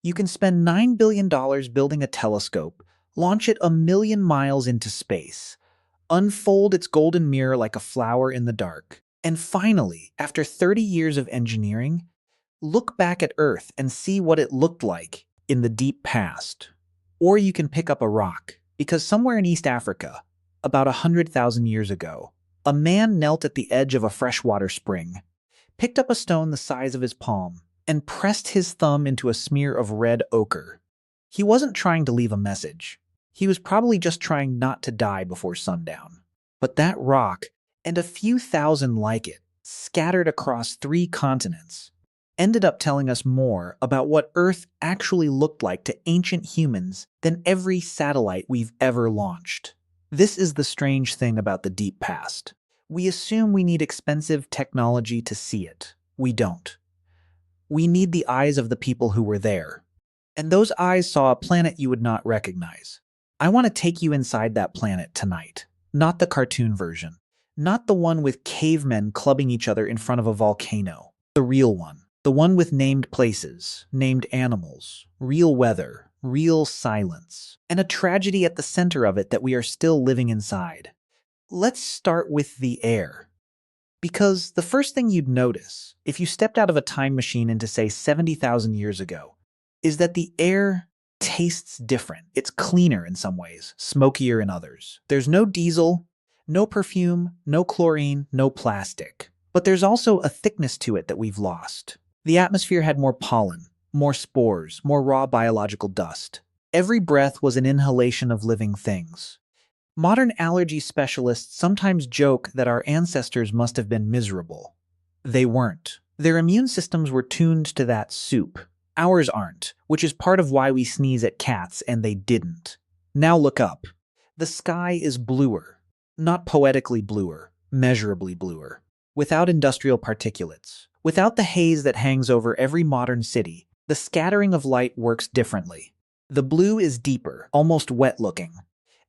You can spend $9 billion building a telescope, launch it 1 million miles into space, unfold its golden mirror like a flower in the dark, and finally, after 30 years of engineering, look back at Earth and see what it looked like in the deep past. Or you can pick up a rock, because somewhere in East Africa, about 100,000 years ago, a man knelt at the edge of a freshwater spring, picked up a stone the size of his palm, and pressed his thumb into a smear of red ochre. He wasn't trying to leave a message. He was probably just trying not to die before sundown. But that rock, and a few thousand like it, scattered across 3 continents, ended up telling us more about what Earth actually looked like to ancient humans than every satellite we've ever launched. This is the strange thing about the deep past. We assume we need expensive technology to see it. We don't. We need the eyes of the people who were there. And those eyes saw a planet you would not recognize. I want to take you inside that planet tonight. Not the cartoon version. Not the one with cavemen clubbing each other in front of a volcano. The real one. The one with named places, named animals, real weather, real silence, and a tragedy at the center of it that we are still living inside. Let's start with the air. Because the first thing you'd notice, if you stepped out of a time machine into, say, 70,000 years ago, is that the air tastes different. It's cleaner in some ways, smokier in others. There's no diesel, no perfume, no chlorine, no plastic. But there's also a thickness to it that we've lost. The atmosphere had more pollen, more spores, more raw biological dust. Every breath was an inhalation of living things. Modern allergy specialists sometimes joke that our ancestors must have been miserable. They weren't. Their immune systems were tuned to that soup. Ours aren't, which is part of why we sneeze at cats and they didn't. Now look up. The sky is bluer. Not poetically bluer, measurably bluer. Without industrial particulates. Without the haze that hangs over every modern city, the scattering of light works differently. The blue is deeper, almost wet-looking.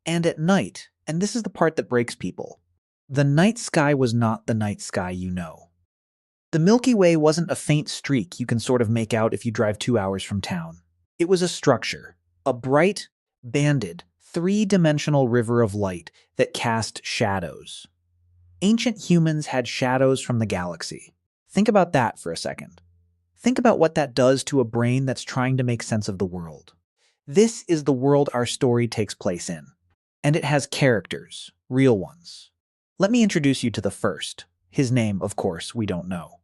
And at night, and this is the part that breaks people, the night sky was not the night sky you know. The Milky Way wasn't a faint streak you can sort of make out if you drive 2 hours from town. It was a structure, a bright, banded, 3-dimensional river of light that cast shadows. Ancient humans had shadows from the galaxy. Think about that for a second. Think about what that does to a brain that's trying to make sense of the world. This is the world our story takes place in. And it has characters, real ones. Let me introduce you to the first. His name, of course, we don't know.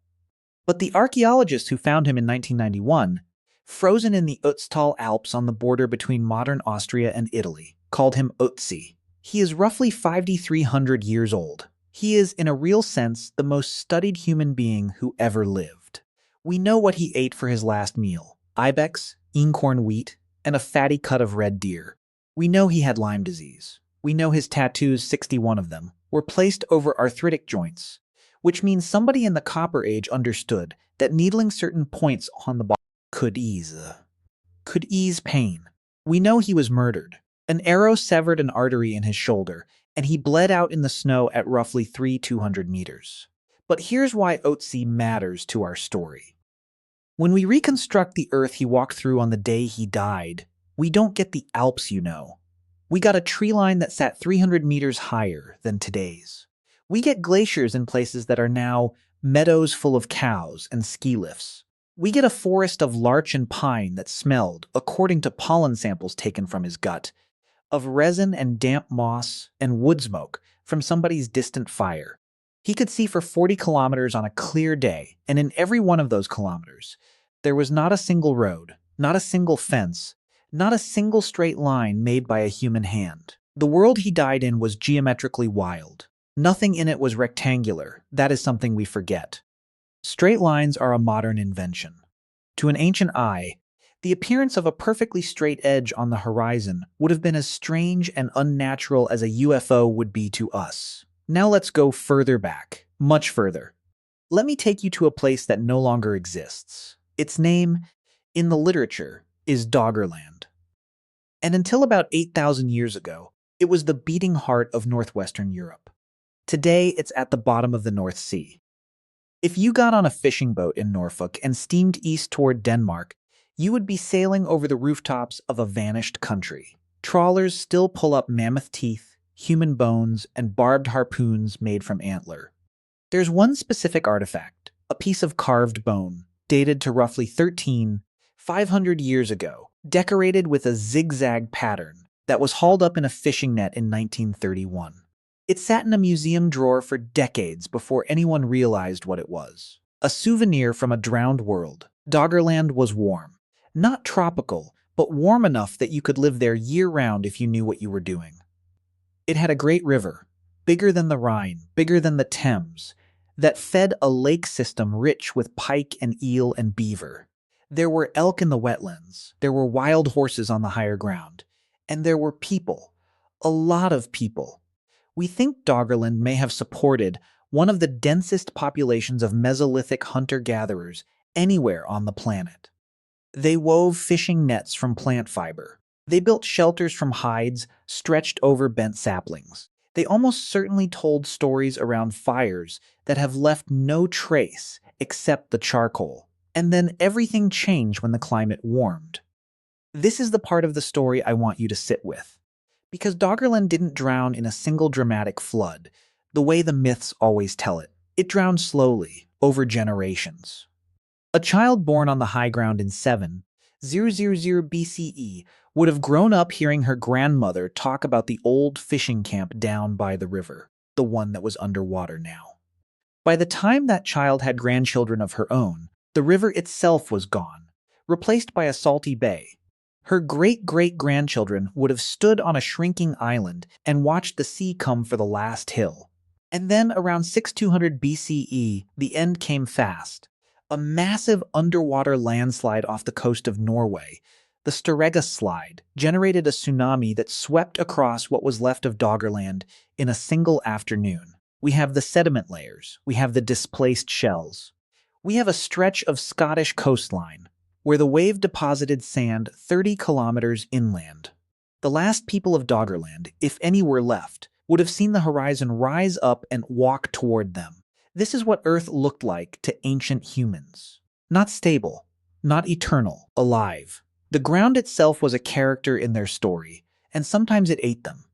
But the archaeologists who found him in 1991, frozen in the Ötztal Alps on the border between modern Austria and Italy, called him Ötzi. He is roughly 5,300 years old. He is, in a real sense, the most studied human being who ever lived. We know what he ate for his last meal: ibex, einkorn wheat, and a fatty cut of red deer. We know he had Lyme disease. We know his tattoos, 61 of them, were placed over arthritic joints, which means somebody in the Copper Age understood that needling certain points on the body could ease pain. We know he was murdered. An arrow severed an artery in his shoulder, and he bled out in the snow at roughly 200 meters. But here's why Ötzi matters to our story. When we reconstruct the Earth he walked through on the day he died, we don't get the Alps, you know. We got a tree line that sat 300 meters higher than today's. We get glaciers in places that are now meadows full of cows and ski lifts. We get a forest of larch and pine that smelled, according to pollen samples taken from his gut, of resin and damp moss and wood smoke from somebody's distant fire. He could see for 40 kilometers on a clear day, and in every one of those kilometers, there was not a single road, not a single fence, not a single straight line made by a human hand. The world he died in was geometrically wild. Nothing in it was rectangular. That is something we forget. Straight lines are a modern invention. To an ancient eye, the appearance of a perfectly straight edge on the horizon would have been as strange and unnatural as a UFO would be to us. Now let's go further back, much further. Let me take you to a place that no longer exists. Its name, in the literature, is Doggerland. And until about 8,000 years ago, it was the beating heart of northwestern Europe. Today, it's at the bottom of the North Sea. If you got on a fishing boat in Norfolk and steamed east toward Denmark, You would be sailing over the rooftops of a vanished country. Trawlers still pull up mammoth teeth, human bones, and barbed harpoons made from antler. There's one specific artifact, a piece of carved bone, dated to roughly 500 years ago, decorated with a zigzag pattern that was hauled up in a fishing net in 1931. It sat in a museum drawer for decades before anyone realized what it was. A souvenir from a drowned world. Doggerland was warm. Not tropical, but warm enough that you could live there year-round if you knew what you were doing. It had a great river, bigger than the Rhine, bigger than the Thames, that fed a lake system rich with pike and eel and beaver. There were elk in the wetlands, there were wild horses on the higher ground, and there were people. A lot of people. We think Doggerland may have supported one of the densest populations of Mesolithic hunter-gatherers anywhere on the planet. They wove fishing nets from plant fiber. They built shelters from hides stretched over bent saplings. They almost certainly told stories around fires that have left no trace except the charcoal. And then everything changed when the climate warmed. This is the part of the story I want you to sit with. Because Doggerland didn't drown in a single dramatic flood, the way the myths always tell it. It drowned slowly, over generations. A child born on the high ground in 7,000 BCE would have grown up hearing her grandmother talk about the old fishing camp down by the river, the one that was underwater now. By the time that child had grandchildren of her own, the river itself was gone, replaced by a salty bay. Her great-great-grandchildren would have stood on a shrinking island and watched the sea come for the last hill. And then, around 6200 BCE, the end came fast. A massive underwater landslide off the coast of Norway, the Storegga Slide, generated a tsunami that swept across what was left of Doggerland in a single afternoon. We have the sediment layers. We have the displaced shells. We have a stretch of Scottish coastline, where the wave deposited sand 30 kilometers inland. The last people of Doggerland, if any were left, would have seen the horizon rise up and walk toward them. This is what Earth looked like to ancient humans. Not stable, not eternal, alive. The ground itself was a character in their story, and sometimes it ate them.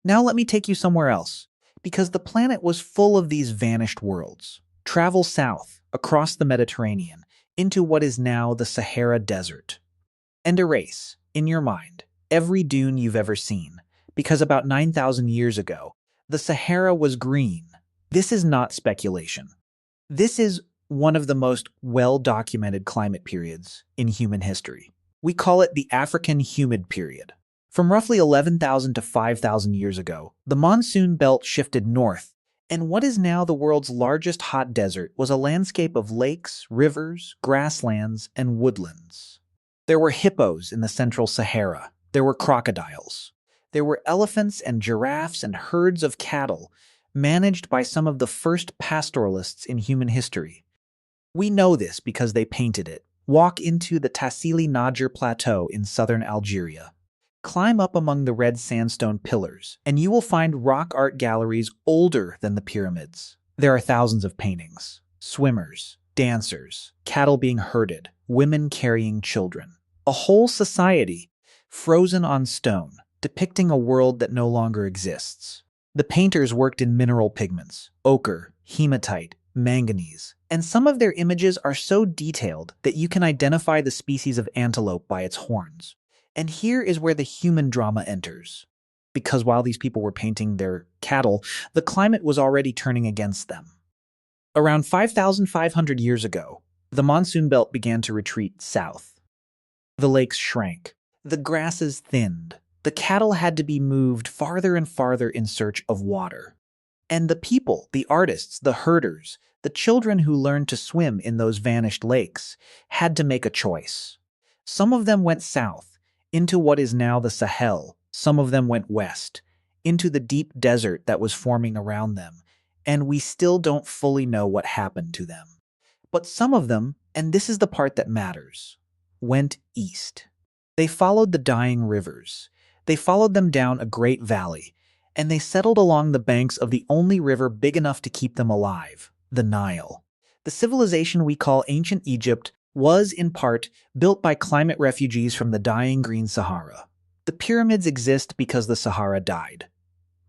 Now let me take you somewhere else, because the planet was full of these vanished worlds. Travel south, across the Mediterranean, into what is now the Sahara Desert. And erase, in your mind, every dune you've ever seen, because about 9,000 years ago, the Sahara was green. This is not speculation. This is one of the most well-documented climate periods in human history. We call it the African Humid Period. From roughly 11,000 to 5,000 years ago, the monsoon belt shifted north, and what is now the world's largest hot desert was a landscape of lakes, rivers, grasslands, and woodlands. There were hippos in the central Sahara. There were crocodiles. There were elephants and giraffes and herds of cattle, managed by some of the first pastoralists in human history. We know this because they painted it. Walk into the Tassili Nadjer Plateau in southern Algeria. Climb up among the red sandstone pillars, and you will find rock art galleries older than the pyramids. There are thousands of paintings, swimmers, dancers, cattle being herded, women carrying children. A whole society frozen on stone, depicting a world that no longer exists. The painters worked in mineral pigments, ochre, hematite, manganese, and some of their images are so detailed that you can identify the species of antelope by its horns. And here is where the human drama enters. Because while these people were painting their cattle, the climate was already turning against them. Around 5,500 years ago, the monsoon belt began to retreat south. The lakes shrank. The grasses thinned. The cattle had to be moved farther and farther in search of water. And the people, the artists, the herders, the children who learned to swim in those vanished lakes, had to make a choice. Some of them went south, into what is now the Sahel. Some of them went west, into the deep desert that was forming around them, and we still don't fully know what happened to them. But some of them, and this is the part that matters, went east. They followed the dying rivers. They followed them down a great valley, and they settled along the banks of the only river big enough to keep them alive, the Nile. The civilization we call ancient Egypt was, in part, built by climate refugees from the dying Green Sahara. The pyramids exist because the Sahara died.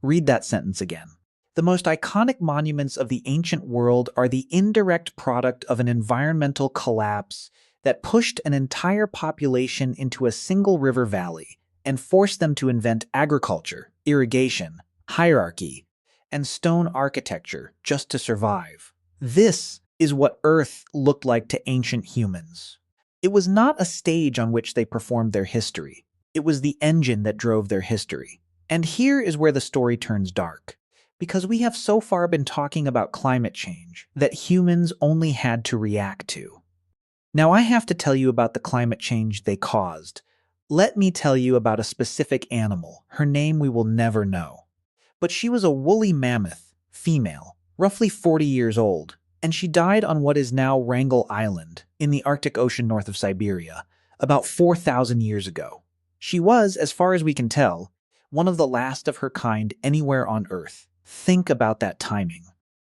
Read that sentence again. The most iconic monuments of the ancient world are the indirect product of an environmental collapse that pushed an entire population into a single river valley and forced them to invent agriculture, irrigation, hierarchy, and stone architecture just to survive. This is what Earth looked like to ancient humans. It was not a stage on which they performed their history. It was the engine that drove their history. And here is where the story turns dark, because we have so far been talking about climate change that humans only had to react to. Now I have to tell you about the climate change they caused. Let me tell you about a specific animal. Her name we will never know. But she was a woolly mammoth, female, roughly 40 years old, and she died on what is now Wrangel Island, in the Arctic Ocean north of Siberia, about 4,000 years ago. She was, as far as we can tell, one of the last of her kind anywhere on Earth. Think about that timing.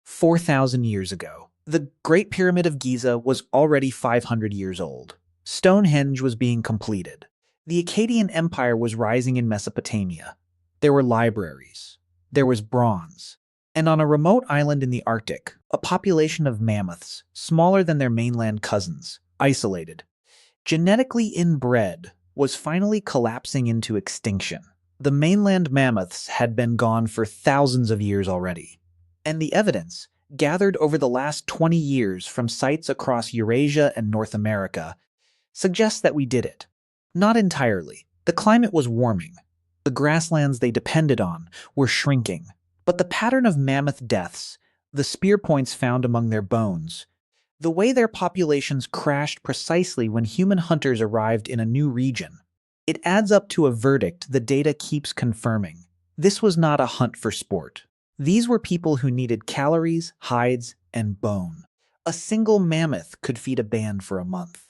4,000 years ago, the Great Pyramid of Giza was already 500 years old. Stonehenge was being completed. The Akkadian Empire was rising in Mesopotamia. There were libraries. There was bronze. And on a remote island in the Arctic, a population of mammoths, smaller than their mainland cousins, isolated, genetically inbred, was finally collapsing into extinction. The mainland mammoths had been gone for thousands of years already. And the evidence, gathered over the last 20 years from sites across Eurasia and North America, suggests that we did it. Not entirely. The climate was warming. The grasslands they depended on were shrinking. But the pattern of mammoth deaths, the spear points found among their bones, the way their populations crashed precisely when human hunters arrived in a new region, it adds up to a verdict the data keeps confirming. This was not a hunt for sport. These were people who needed calories, hides, and bone. A single mammoth could feed a band for a month.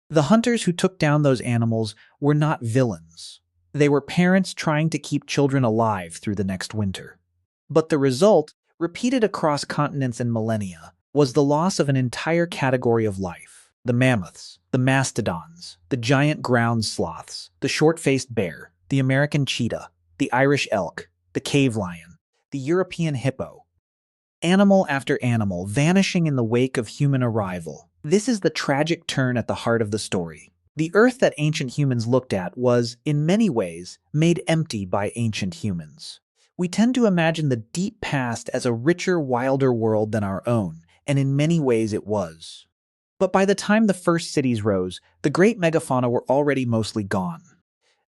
The hunters who took down those animals were not villains. They were parents trying to keep children alive through the next winter. But the result, repeated across continents and millennia, was the loss of an entire category of life. The mammoths, the mastodons, the giant ground sloths, the short-faced bear, the American cheetah, the Irish elk, the cave lion, the European hippo. Animal after animal vanishing in the wake of human arrival. This is the tragic turn at the heart of the story. The Earth that ancient humans looked at was, in many ways, made empty by ancient humans. We tend to imagine the deep past as a richer, wilder world than our own, and in many ways it was. But by the time the first cities rose, the great megafauna were already mostly gone.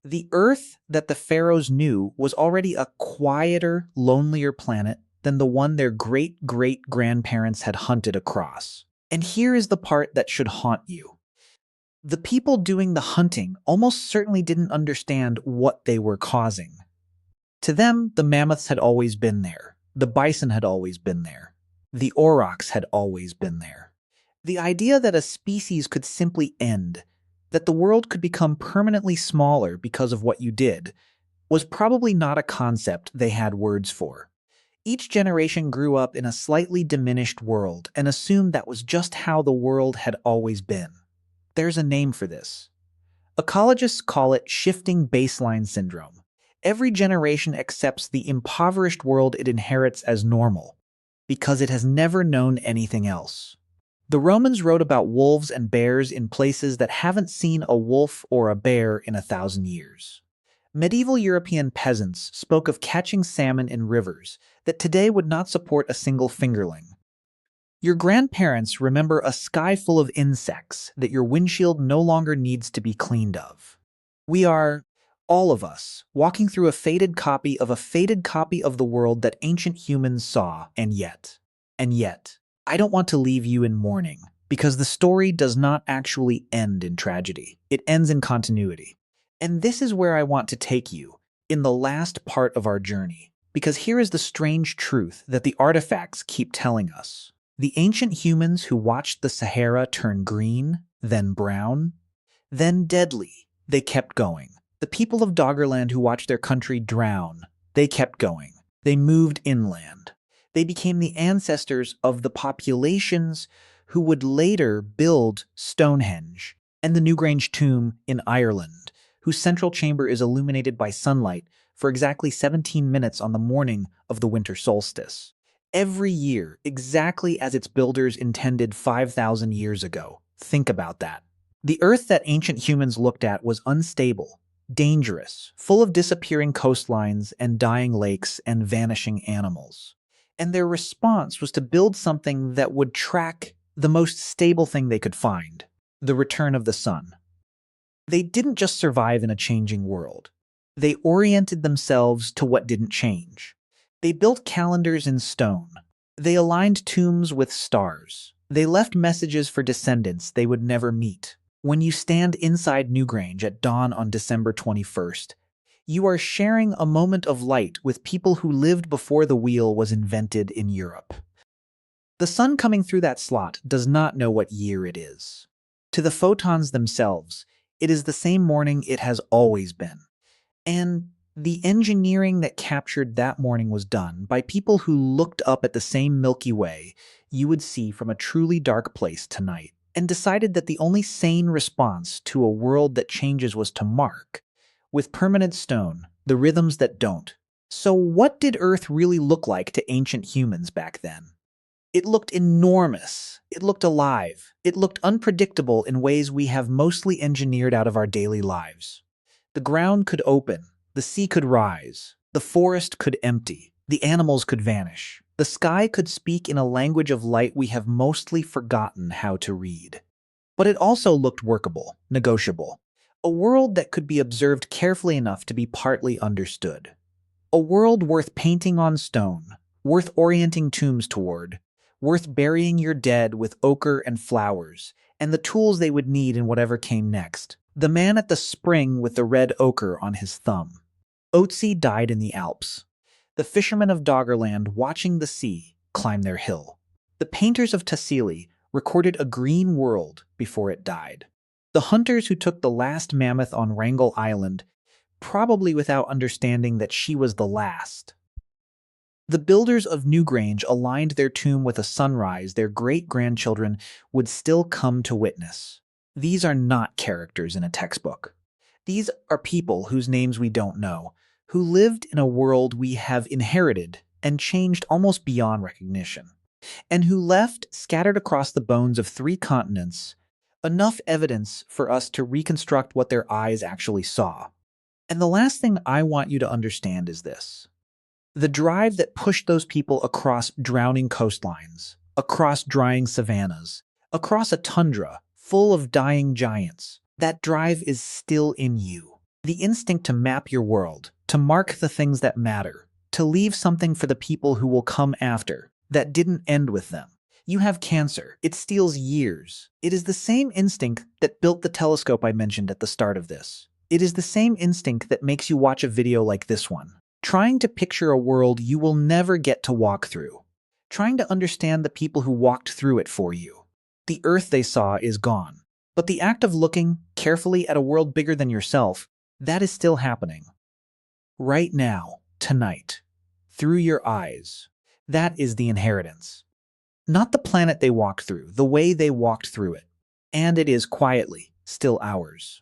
The Earth that the pharaohs knew was already a quieter, lonelier planet than the one their great-great-grandparents had hunted across. And here is the part that should haunt you. The people doing the hunting almost certainly didn't understand what they were causing. To them, the mammoths had always been there. The bison had always been there. The aurochs had always been there. The idea that a species could simply end, that the world could become permanently smaller because of what you did, was probably not a concept they had words for. Each generation grew up in a slightly diminished world and assumed that was just how the world had always been. There's a name for this. Ecologists call it shifting baseline syndrome. Every generation accepts the impoverished world it inherits as normal, because it has never known anything else. The Romans wrote about wolves and bears in places that haven't seen a wolf or a bear in 1,000 years. Medieval European peasants spoke of catching salmon in rivers that today would not support a single fingerling. Your grandparents remember a sky full of insects that your windshield no longer needs to be cleaned of. We are, all of us, walking through a faded copy of the world that ancient humans saw, and yet, I don't want to leave you in mourning, because the story does not actually end in tragedy. It ends in continuity. And this is where I want to take you, in the last part of our journey, because here is the strange truth that the artifacts keep telling us. The ancient humans who watched the Sahara turn green, then brown, then deadly, they kept going. The people of Doggerland who watched their country drown, they kept going. They moved inland. They became the ancestors of the populations who would later build Stonehenge and the Newgrange tomb in Ireland, whose central chamber is illuminated by sunlight for exactly 17 minutes on the morning of the winter solstice. Every year, exactly as its builders intended 5,000 years ago. Think about that. The Earth that ancient humans looked at was unstable, dangerous, full of disappearing coastlines and dying lakes and vanishing animals. And their response was to build something that would track the most stable thing they could find, the return of the sun. They didn't just survive in a changing world. They oriented themselves to what didn't change. They built calendars in stone. They aligned tombs with stars. They left messages for descendants they would never meet. When you stand inside Newgrange at dawn on December 21st, you are sharing a moment of light with people who lived before the wheel was invented in Europe. The sun coming through that slot does not know what year it is. To the photons themselves, it is the same morning it has always been. And the engineering that captured that morning was done by people who looked up at the same Milky Way you would see from a truly dark place tonight, and decided that the only sane response to a world that changes was to mark, with permanent stone, the rhythms that don't. So what did Earth really look like to ancient humans back then? It looked enormous. It looked alive. It looked unpredictable in ways we have mostly engineered out of our daily lives. The ground could open. The sea could rise. The forest could empty. The animals could vanish. The sky could speak in a language of light we have mostly forgotten how to read. But it also looked workable, negotiable. A world that could be observed carefully enough to be partly understood. A world worth painting on stone, worth orienting tombs toward, worth burying your dead with ochre and flowers, and the tools they would need in whatever came next. The man at the spring with the red ochre on his thumb. Ötzi died in the Alps. The fishermen of Doggerland watching the sea climb their hill. The painters of Tassili recorded a green world before it died. The hunters who took the last mammoth on Wrangel Island, probably without understanding that she was the last. The builders of Newgrange aligned their tomb with a sunrise their great-grandchildren would still come to witness. These are not characters in a textbook. These are people whose names we don't know, who lived in a world we have inherited and changed almost beyond recognition, and who left, scattered across the bones of 3 continents, enough evidence for us to reconstruct what their eyes actually saw. And the last thing I want you to understand is this. The drive that pushed those people across drowning coastlines, across drying savannas, across a tundra full of dying giants, that drive is still in you. The instinct to map your world, to mark the things that matter, to leave something for the people who will come after, that didn't end with them. You have cancer. It steals years. It is the same instinct that built the telescope I mentioned at the start of this. It is the same instinct that makes you watch a video like this one, trying to picture a world you will never get to walk through, trying to understand the people who walked through it for you. The Earth they saw is gone, but the act of looking carefully at a world bigger than yourself, that is still happening. Right now, tonight, through your eyes. That is the inheritance. Not the planet they walked through, the way they walked through it. And it is quietly still ours.